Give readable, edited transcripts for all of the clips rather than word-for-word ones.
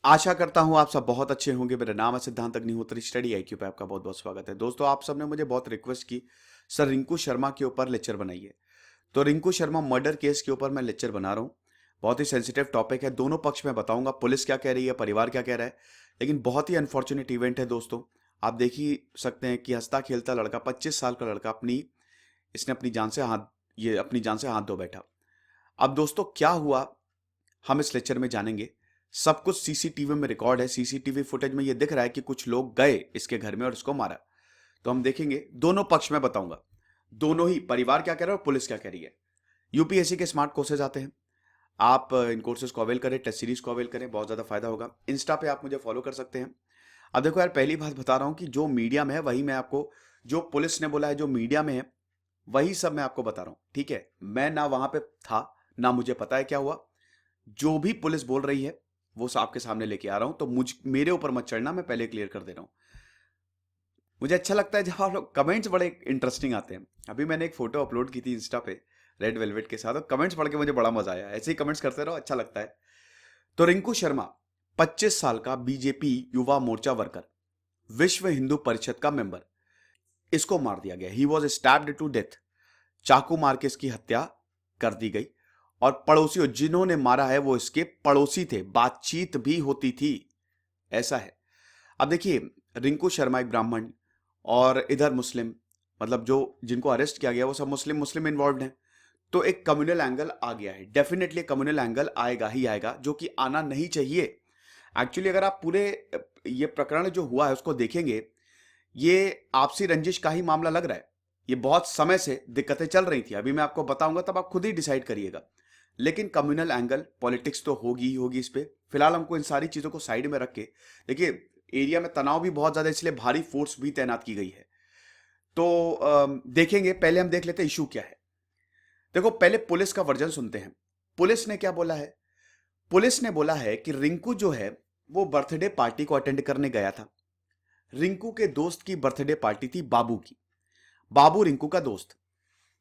आशा करता हूं आप सब बहुत अच्छे होंगे। मेरा नाम है सिद्धांत अग्निहोत्री। स्टडी आईक्यू पे आपका बहुत बहुत स्वागत है। दोस्तों, आप सबने मुझे बहुत रिक्वेस्ट की, सर रिंकू शर्मा के ऊपर लेक्चर बनाइए। तो रिंकू शर्मा मर्डर केस के ऊपर मैं लेक्चर बना रहा हूं। बहुत ही सेंसिटिव टॉपिक है, दोनों पक्ष में बताऊंगा, पुलिस क्या कह रही है, परिवार क्या कह रहा है। लेकिन बहुत ही अनफॉर्चुनेट इवेंट है दोस्तों। आप देख ही सकते हैं कि हंसता खेलता लड़का, 25 साल का लड़का, इसने अपनी जान से हाथ धो बैठा। अब दोस्तों क्या हुआ, हम इस लेक्चर में जानेंगे। सब कुछ सीसीटीवी में रिकॉर्ड है। सीसीटीवी फुटेज में यह दिख रहा है कि कुछ लोग गए इसके घर में और इसको मारा। तो हम देखेंगे, दोनों पक्ष में बताऊंगा, दोनों ही, परिवार क्या कह रहा है और पुलिस क्या कह रही है। यूपीएससी के स्मार्ट कोर्सेज आते हैं, आप इन कोर्सेज को अवेल करें, टेस्ट सीरीज को अवेल करें, बहुत ज्यादा फायदा होगा। इंस्टा पे आप मुझे फॉलो कर सकते हैं। अब देखो यार, पहली बात बता रहा हूं कि जो मीडिया में है वही मैं आपको, जो पुलिस ने बोला है, जो मीडिया में है वही सब मैं आपको बता रहा हूं, ठीक है। मैं ना वहां पे था, ना मुझे पता है क्या हुआ। जो भी पुलिस बोल रही है वो आपके सामने लेके आ रहा हूं। तो मेरे ऊपर मत चढ़ना, मैं पहले क्लियर कर दे रहा हूं। मुझे अच्छा लगता है जब आप लोग कमेंट्स बड़े इंटरेस्टिंग आते हैं। अभी मैंने एक फोटो अपलोड की थी इंस्टा पे रेड वेलवेट के साथ, और कमेंट्स पढ़ के मुझे बड़ा मजा आया। ऐसे ही कमेंट्स करते रहो, अच्छा लगता है। तो रिंकू शर्मा, 25 साल का बीजेपी युवा मोर्चा वर्कर, विश्व हिंदू परिषद का मेंबर, इसको मार दिया गया। He was stabbed to death. चाकू मार के इसकी हत्या कर दी गई। और पड़ोसियों, जिन्होंने मारा है वो इसके पड़ोसी थे, बातचीत भी होती थी, ऐसा है। अब देखिए, रिंकू शर्मा एक ब्राह्मण और इधर मुस्लिम, मतलब जो जिनको अरेस्ट किया गया वो सब मुस्लिम मुस्लिम इन्वॉल्व हैं। तो एक कम्युनल एंगल आ गया है, डेफिनेटली कम्युनल एंगल आएगा ही आएगा, जो कि आना नहीं चाहिए। एक्चुअली अगर आप पूरे ये प्रकरण जो हुआ है उसको देखेंगे, ये आपसी रंजिश का ही मामला लग रहा है। ये बहुत समय से दिक्कतें चल रही थी, अभी मैं आपको बताऊंगा, तब आप खुद ही डिसाइड करिएगा। लेकिन कम्युनल एंगल, पॉलिटिक्स तो होगी ही होगी इस पे। फिलहाल हमको इन सारी चीजों को साइड में रख के देखिए, एरिया में तनाव भी बहुत ज्यादा, इसलिए भारी फोर्स भी तैनात की गई है। तो देखेंगे, पहले हम देख लेते हैं इशू क्या है। देखो, पहले पुलिस का वर्जन सुनते हैं। पुलिस ने क्या बोला है? पुलिस ने बोला है कि रिंकू जो है वो बर्थडे पार्टी को अटेंड करने गया था। रिंकू के दोस्त की बर्थडे पार्टी थी, बाबू की। बाबू रिंकू का दोस्त।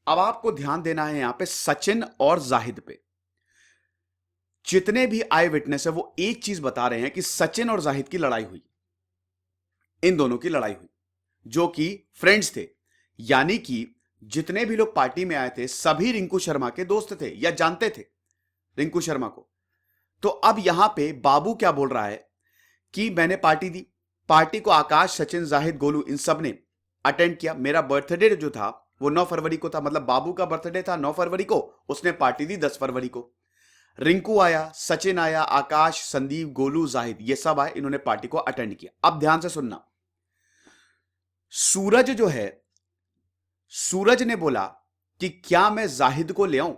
अब आपको ध्यान देना है यहां पे सचिन और जाहिद पे। जितने भी आई विटनेस है वो एक चीज बता रहे हैं कि सचिन और जाहिद की लड़ाई हुई। इन दोनों की लड़ाई हुई, जो कि फ्रेंड्स थे। यानी कि जितने भी लोग पार्टी में आए थे सभी रिंकू शर्मा के दोस्त थे या जानते थे रिंकू शर्मा को। तो अब यहां पे बाबू क्या बोल रहा है कि मैंने पार्टी दी। पार्टी को आकाश, सचिन, जाहिद, गोलू, इन सब ने अटेंड किया। मेरा बर्थडे जो था वो 9 फरवरी को था, मतलब बाबू का बर्थडे था 9 फरवरी को, उसने पार्टी दी 10 फरवरी को। रिंकू आया, सचिन आया, आकाश, संदीप, गोलू, जाहिद, ये सब आए, इन्होंने पार्टी को अटेंड किया। अब ध्यान से सुनना, सूरज जो है, सूरज ने बोला कि क्या मैं जाहिद को ले आऊं।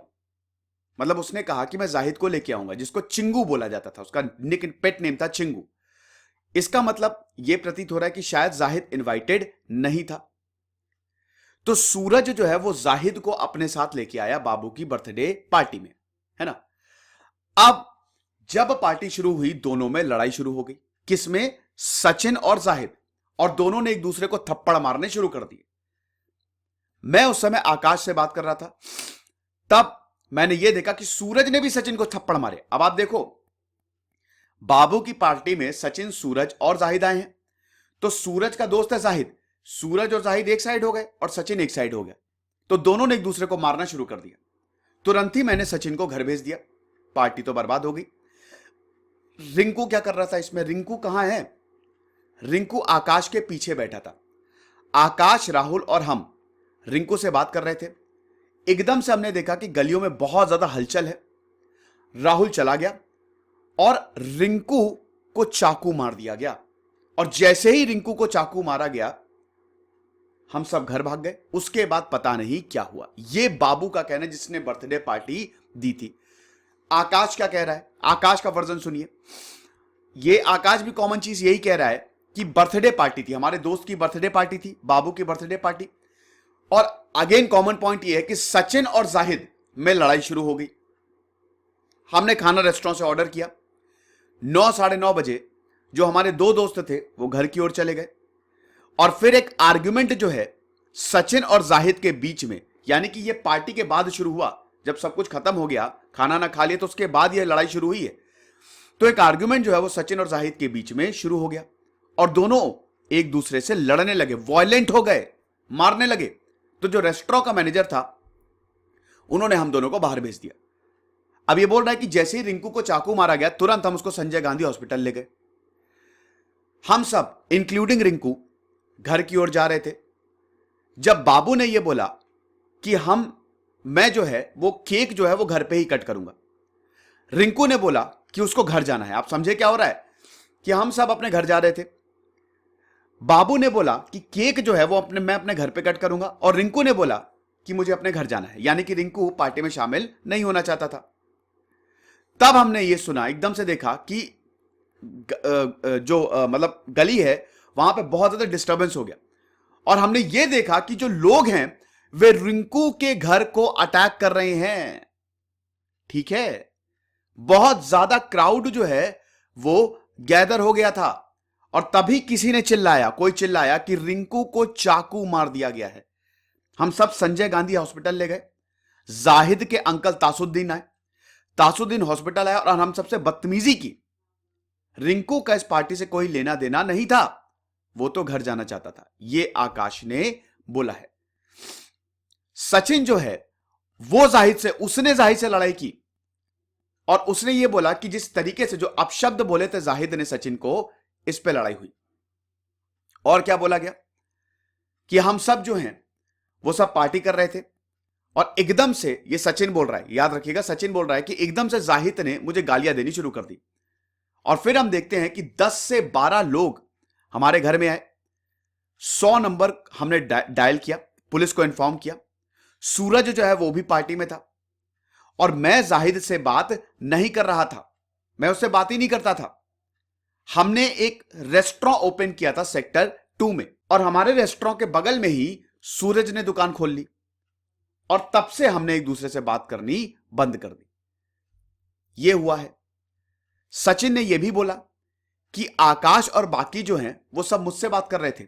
मतलब उसने कहा कि मैं जाहिद को लेके आऊंगा, जिसको चिंगू बोला जाता था, उसका पेट नेम था चिंगू। इसका मतलब यह प्रतीत हो रहा है कि शायद जाहिद इनवाइटेड नहीं था। तो सूरज जो है वो जाहिद को अपने साथ लेके आया बाबू की बर्थडे पार्टी में, है ना। अब जब पार्टी शुरू हुई, दोनों में लड़ाई शुरू हो गई। किसमें? सचिन और जाहिद। और दोनों ने एक दूसरे को थप्पड़ मारने शुरू कर दिए। मैं उस समय आकाश से बात कर रहा था, तब मैंने यह देखा कि सूरज ने भी सचिन को थप्पड़ मारे। अब आप देखो, बाबू की पार्टी में सचिन, सूरज और जाहिद आए हैं। तो सूरज का दोस्त है जाहिद, सूरज और जाहिद एक साइड हो गए और सचिन एक साइड हो गया। तो दोनों ने एक दूसरे को मारना शुरू कर दिया। तुरंत ही मैंने सचिन को घर भेज दिया, पार्टी तो बर्बाद हो गई। रिंकू क्या कर रहा था इसमें? रिंकू कहां है? रिंकू आकाश के पीछे बैठा था। आकाश, राहुल और हम रिंकू से बात कर रहे थे। एकदम से हमने देखा कि गलियों में बहुत ज्यादा हलचल है। राहुल चला गया और रिंकू को चाकू मार दिया गया। और जैसे ही रिंकू को चाकू मारा गया, हम सब घर भाग गए। उसके बाद पता नहीं क्या हुआ। यह बाबू का कहना है, जिसने बर्थडे पार्टी दी थी। आकाश क्या कह रहा है? आकाश का वर्जन सुनिए। यह आकाश भी कॉमन चीज यही कह रहा है कि बर्थडे पार्टी थी, हमारे दोस्त की बर्थडे पार्टी थी, बाबू की बर्थडे पार्टी। और अगेन कॉमन पॉइंट यह है कि सचिन और जाहिद में लड़ाई शुरू हो गई। हमने खाना रेस्टोरेंट से ऑर्डर किया। 9, साढ़े 9 बजे जो हमारे दो दोस्त थे वो घर की ओर चले गए। और फिर एक आर्ग्यूमेंट जो है सचिन और जाहिद के बीच में, यानी कि यह पार्टी के बाद शुरू हुआ। जब सब कुछ खत्म हो गया, खाना ना खा लिया, तो उसके बाद यह लड़ाई शुरू हुई है। तो एक आर्ग्यूमेंट जो है वो सचिन और जाहिद के बीच में शुरू हो गया और दोनों एक दूसरे से लड़ने लगे, वायलेंट हो गए, मारने लगे। तो जो रेस्टोरेंट का मैनेजर था उन्होंने हम दोनों को बाहर भेज दिया। अब ये बोल रहा है कि जैसे ही रिंकू को चाकू मारा गया तुरंत हम उसको संजय गांधी हॉस्पिटल ले गए। हम सब इंक्लूडिंग रिंकू घर की ओर जा रहे थे जब बाबू ने यह बोला कि मैं जो है वो केक जो है वो घर पे ही कट करूंगा। रिंकू ने बोला कि उसको घर जाना है। आप समझे क्या हो रहा है कि हम सब अपने घर जा रहे थे, बाबू ने बोला कि केक जो है वो मैं अपने घर पे कट करूंगा और रिंकू ने बोला कि मुझे अपने घर जाना है, यानी कि रिंकू पार्टी में शामिल नहीं होना चाहता था। तब हमने ये सुना, एकदम से देखा कि मतलब गली है वहां पे बहुत ज्यादा डिस्टर्बेंस हो गया और हमने ये देखा कि जो लोग हैं वे रिंकू के घर को अटैक कर रहे हैं। ठीक है, बहुत ज्यादा क्राउड जो है वो गैदर हो गया था और तभी किसी ने चिल्लाया, कोई चिल्लाया कि रिंकू को चाकू मार दिया गया है। हम सब संजय गांधी हॉस्पिटल ले गए। जाहिद के अंकल तासुद्दीन आए, तासुद्दीन हॉस्पिटल आया और हम सबसे बदतमीजी की। रिंकू का इस पार्टी से कोई लेना देना नहीं था, वो तो घर जाना चाहता था, ये आकाश ने बोला है। सचिन जो है वो उसने जाहिद से लड़ाई की और उसने ये बोला कि जिस तरीके से जो अपशब्द बोले थे जाहिद ने सचिन को, इस पे लड़ाई हुई। और क्या बोला गया कि हम सब जो हैं वो सब पार्टी कर रहे थे और एकदम से, ये सचिन बोल रहा है, याद रखिएगा सचिन बोल रहा है कि एकदम से जाहिद ने मुझे गालियां देनी शुरू कर दी और फिर हम देखते हैं कि 10 से 12 लोग हमारे घर में आए। 100 नंबर हमने डायल किया, पुलिस को इन्फॉर्म किया। सूरज जो है वो भी पार्टी में था और मैं जाहिद से बात नहीं कर रहा था, मैं उससे बात ही नहीं करता था। हमने एक रेस्टोरेंट ओपन किया था सेक्टर 2 में और हमारे रेस्टोरेंट के बगल में ही सूरज ने दुकान खोल ली और तब से हमने एक दूसरे से बात करनी बंद कर दी। यह हुआ है। सचिन ने यह भी बोला कि आकाश और बाकी जो हैं वो सब मुझसे बात कर रहे थे।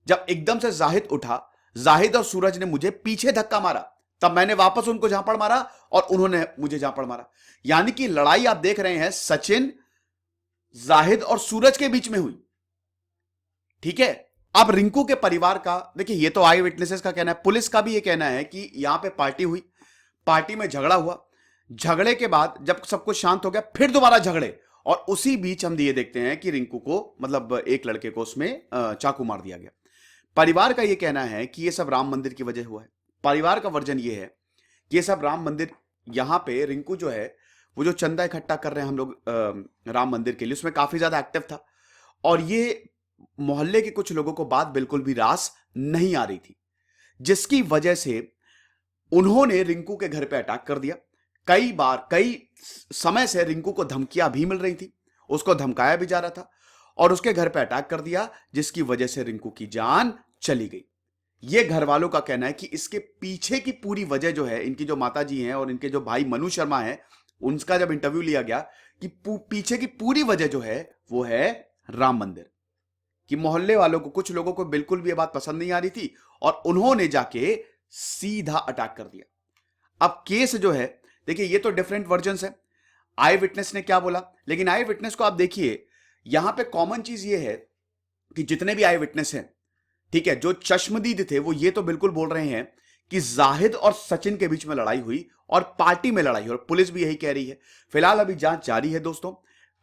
जब एकदम से जाहिद उठा, जाहिद और सूरज ने मुझे पीछे धक्का मारा, तब मैंने वापस उनको झापड़ मारा और उन्होंने मुझे झापड़ मारा। यानी कि लड़ाई आप देख रहे हैं सचिन, जाहिद और सूरज के बीच में हुई। ठीक है, अब रिंकू के परिवार का देखिए, ये तो आई विटनेसेस का कहना है, पुलिस का भी ये कहना है कि यहां पे पार्टी हुई, पार्टी में झगड़ा हुआ, झगड़े के बाद जब सब कुछ शांत हो गया फिर दोबारा झगड़े और उसी बीच हम ये देखते हैं कि रिंकू को, मतलब एक लड़के को उसमें चाकू मार दिया गया। परिवार का ये कहना है कि ये सब राम मंदिर की वजह हुआ है। परिवार का वर्जन ये है कि ये सब राम मंदिर, यहां पे रिंकू जो है वो जो चंदा इकट्ठा कर रहे हैं हम लोग राम मंदिर के लिए, उसमें काफी ज्यादा एक्टिव था और ये मोहल्ले के कुछ लोगों को बात बिल्कुल भी रास नहीं आ रही थी, जिसकी वजह से उन्होंने रिंकू के घर पे अटैक कर दिया। कई बार, कई समय से रिंकू को धमकियां भी मिल रही थी, उसको धमकाया भी जा रहा था और उसके घर पे अटैक कर दिया, जिसकी वजह से रिंकू की जान चली गई। यह घर वालों का कहना है कि इसके पीछे की पूरी वजह जो है, इनकी जो माताजी हैं और इनके जो भाई मनु शर्मा हैं, उनका जब इंटरव्यू लिया गया कि पीछे की पूरी वजह जो है वो है राम मंदिर, कि मोहल्ले वालों को, कुछ लोगों को बिल्कुल भी ये बात पसंद नहीं आ रही थी और उन्होंने जाके सीधा अटैक कर दिया। अब केस जो है, देखिए ये तो डिफरेंट वर्जन्स है, आई विटनेस ने क्या बोला, लेकिन आई विटनेस को आप देखिए, यहां पे कॉमन चीज ये है कि जितने भी आई विटनेस हैं, ठीक है, जो चश्मदीद थे वो ये तो बिल्कुल बोल रहे हैं कि जाहिद और सचिन के बीच में लड़ाई हुई और पार्टी में लड़ाई हुई और पुलिस भी यही कह रही है। फिलहाल अभी जांच जारी है दोस्तों,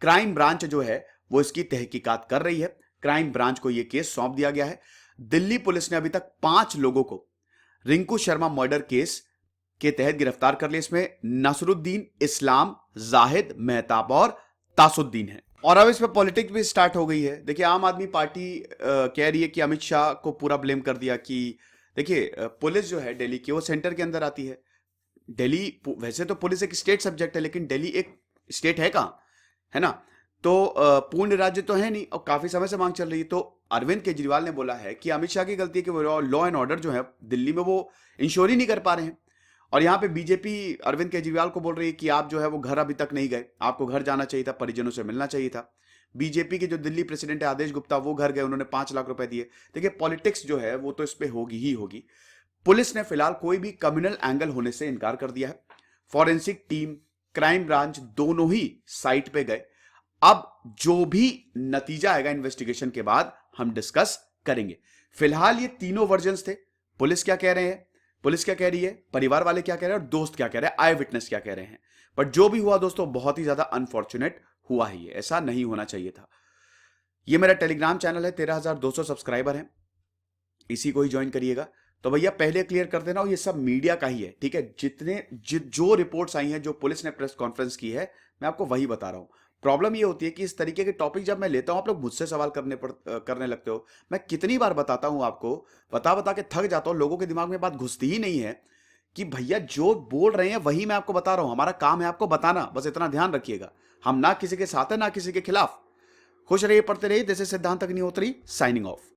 क्राइम ब्रांच जो है वो इसकी तहकीकात कर रही है। क्राइम ब्रांच को यह केस सौंप दिया गया है। दिल्ली पुलिस ने अभी तक 5 लोगों को रिंकू शर्मा मर्डर केस के तहत गिरफ्तार कर लिया। इसमें नसरुद्दीन, इस्लाम, जाहिद, मेहताब और तासुद्दीन है। और अब इस पर पॉलिटिक्स भी स्टार्ट हो गई है। देखिए, आम आदमी पार्टी कह रही है कि अमित शाह को पूरा ब्लेम कर दिया कि देखिए पुलिस जो है दिल्ली की वो सेंटर के अंदर आती है। दिल्ली, वैसे तो पुलिस एक स्टेट सब्जेक्ट है, लेकिन दिल्ली एक स्टेट है कहां, है ना, तो पूर्ण राज्य तो है नहीं और काफी समय से मांग चल रही है। तो अरविंद केजरीवाल ने बोला है कि अमित शाह की गलती है कि वो लॉ एंड ऑर्डर जो है दिल्ली में वो इंश्योर ही नहीं कर पा रहे हैं। और यहाँ पे बीजेपी अरविंद केजरीवाल को बोल रही है कि आप जो है वो घर अभी तक नहीं गए, आपको घर जाना चाहिए था, परिजनों से मिलना चाहिए था। बीजेपी के जो दिल्ली प्रेसिडेंट है आदेश गुप्ता, वो घर गए, उन्होंने 5 लाख रुपए दिए। देखिए पॉलिटिक्स जो है वो तो इस पे होगी ही होगी। पुलिस ने फिलहाल कोई भी कम्युनल एंगल होने से इनकार कर दिया है। फॉरेंसिक टीम, क्राइम ब्रांच दोनों ही साइट पे गए। अब जो भी नतीजा आएगा इन्वेस्टिगेशन के बाद हम डिस्कस करेंगे। फिलहाल ये तीनों वर्जन्स थे। पुलिस क्या कह रहे हैं, पुलिस क्या कह रही है, परिवार वाले क्या कह रहे हैं और दोस्त क्या कह रहे हैं, आई विटनेस क्या कह रहे हैं। बट जो भी हुआ दोस्तों बहुत ही ज्यादा अनफॉर्चुनेट हुआ है, ये ऐसा नहीं होना चाहिए था। ये मेरा टेलीग्राम चैनल है, 13,200 सब्सक्राइबर हैं, इसी को ही ज्वाइन करिएगा। तो भैया पहले क्लियर कर देना, ये सब मीडिया का ही है, ठीक है। जो रिपोर्ट्स आई हैं, जो पुलिस ने प्रेस कॉन्फ्रेंस की है, मैं आपको वही बता रहा हूं। प्रॉब्लम ये होती है कि इस तरीके के टॉपिक जब मैं लेता हूं, आप लोग मुझसे सवाल करने लगते हो। मैं कितनी बार बताता हूं आपको, बता बता के थक जाता हूं, लोगों के दिमाग में बात घुसती ही नहीं है कि भैया जो बोल रहे हैं वही मैं आपको बता रहा हूं। हमारा काम है आपको बताना, बस इतना ध्यान रखिएगा। हम ना किसी के साथ है ना किसी के खिलाफ। खुश रहिए, पढ़ते रहिए। दिस इज सिद्धांत अग्निहोत्री साइनिंग ऑफ।